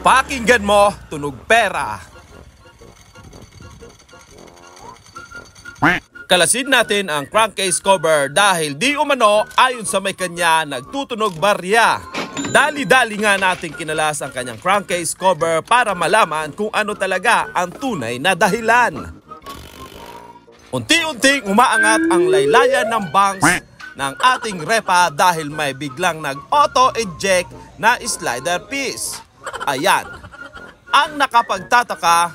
Pakinggan mo, tunog pera. Kalasin natin ang crankcase cover dahil di umano ayon sa may kanya nagtutunog barya. Dali-dali nga natin kinalas ang kanyang crankcase cover para malaman kung ano talaga ang tunay na dahilan. Unti-unting umaangat ang laylayan ng bangs ng ating repa dahil may biglang nag-auto-eject na slider piece. Ayan. Ang nakapagtataka,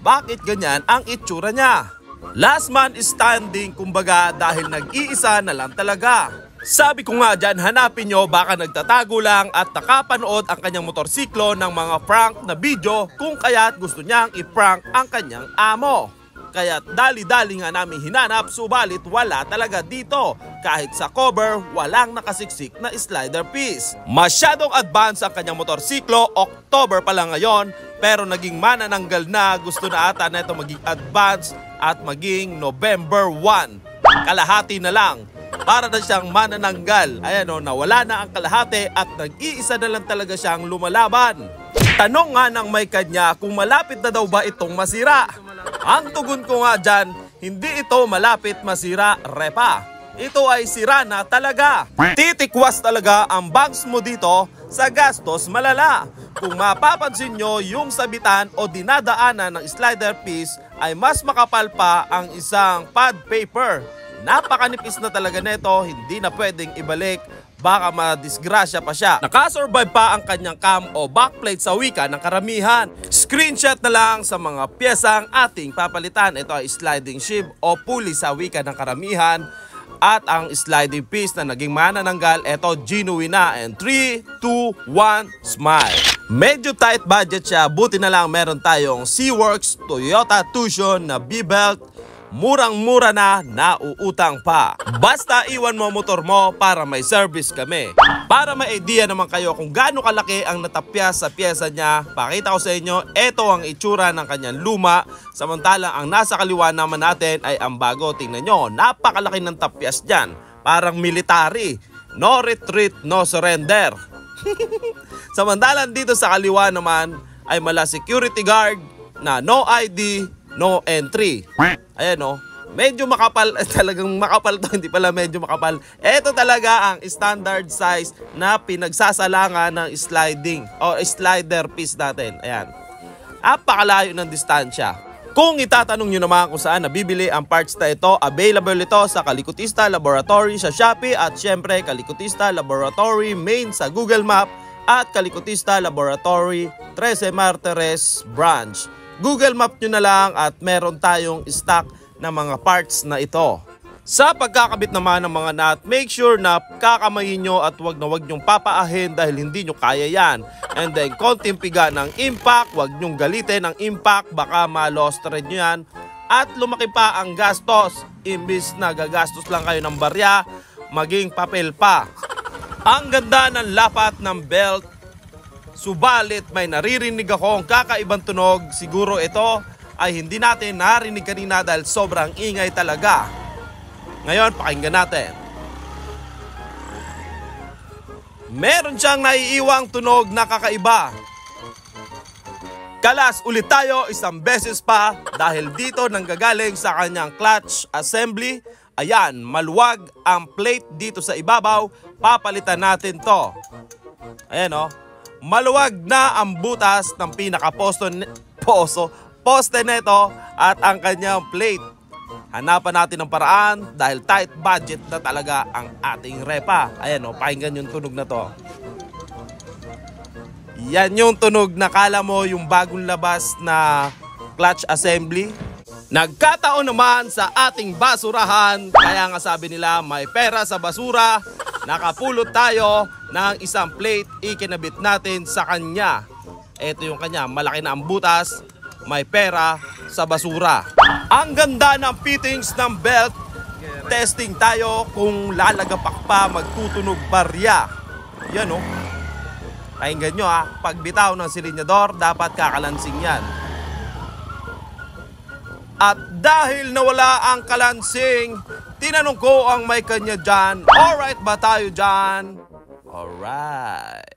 bakit ganyan ang itsura niya? Last man standing kumbaga dahil nag-iisa na lang talaga. Sabi ko nga dyan, hanapin nyo baka nagtatago lang at nakapanood ang kanyang motorsiklo ng mga prank na video kung kaya't gusto niyang i-prank ang kanyang amo. Kaya dali-dali nga namin hinanap subalit wala talaga dito. Kahit sa cover, walang nakasiksik na slider piece. Masyadong advance ang kanyang motorsiklo, October pa lang ngayon, pero naging manananggal na, gusto na ata na ito maging advance at maging November 1. Kalahati na lang. Para na siyang manananggal. Ayan o, nawala na ang kalahati at nag-iisa na lang talaga siyang lumalaban. Tanong nga ng may kanya kung malapit na daw ba itong masira. Ang tugon ko nga dyan, hindi ito malapit masira, repa. Ito ay sira na talaga. Titikwas talaga ang bangs mo dito sa gastos malala. Kung mapapansin nyo, yung sabitan o dinadaanan ng slider piece ay mas makapal pa ang isang pad paper. Napakanipis na talaga neto, hindi na pwedeng ibalik. Baka madisgrasya pa siya. Nakasurvive pa ang kanyang cam o backplate sa wika ng karamihan. Screenshot na lang sa mga piyesang ating papalitan. Ito ay sliding sheave o pulley sa wika ng karamihan. At ang sliding piece na naging manananggal, ito genuine na. And 3, 2, 1, smile. Medyo tight budget siya, buti na lang meron tayong Seaworks Toyota Tucson na B-belt. Murang-mura na, nauutang pa. Basta iwan mo motor mo para may service kami. Para may idea naman kayo kung gaano kalaki ang natapyas sa pyesa niya, pakita ko sa inyo, ito ang itsura ng kanyang luma. Samantalang ang nasa kaliwa naman natin ay ang bago. Tingnan nyo, napakalaki ng tapyas dyan. Parang military. No retreat, no surrender. Samantalang dito sa kaliwa naman ay mala security guard na no ID, no entry. Ayan o, medyo makapal, talagang makapal to, hindi pala medyo makapal. Ito talaga ang standard size na pinagsasalangan ng sliding o slider piece natin. Ayan, napakalayo ng distansya. Kung itatanong nyo naman kung saan nabibili ang parts na ito, available ito sa Kalikutista Laboratory sa Shopee at syempre Kalikutista Laboratory main sa Google Map at Kalikutista Laboratory 13 Martires branch. Google Map nyo na lang at meron tayong stock na mga parts na ito. Sa pagkakabit naman ng mga nut, make sure na kakamayin nyo at wag na wag nyong papaahin dahil hindi nyo kaya yan. And then konting piga ng impact, wag nyong galitin ang impact, baka ma-lost thread nyo yan. At lumaki pa ang gastos, imbis na gagastos lang kayo ng barya, maging papel pa. Ang ganda ng lapat ng belt. Subalit may naririnig akong kakaibang tunog. Siguro ito ay hindi natin narinig kanina dahil sobrang ingay talaga. Ngayon, pakinggan natin. Meron siyang naiiwang tunog na kakaiba. Kalas ulit tayo isang beses pa dahil dito nanggagaling sa kanyang clutch assembly. Ayan, maluwag ang plate dito sa ibabaw. Papalitan natin to. Ayan o. Maluwag na ang butas ng pinaka-poste nito at ang kanyang plate. Hanapan natin ng paraan dahil tight budget na talaga ang ating repa. Ayan o, pakinggan yung tunog na to. Yan yung tunog na kala mo yung bagong labas na clutch assembly. Nagkataon naman sa ating basurahan, kaya nga sabi nila may pera sa basura. Nakapulot tayo ng isang plate, ikinabit natin sa kanya. Ito yung kanya, malaki na ang butas, may pera sa basura. Ang ganda ng fittings ng belt. Testing tayo kung lalagapak pa, magtutunog barya. Yan o. Pakinggan nyo ha, pagbitaw ng silinyador, dapat kakalansing yan. At dahil nawala ang kalansing, tinanong ko ang may kanya dyan, alright ba tayo dyan? Alright.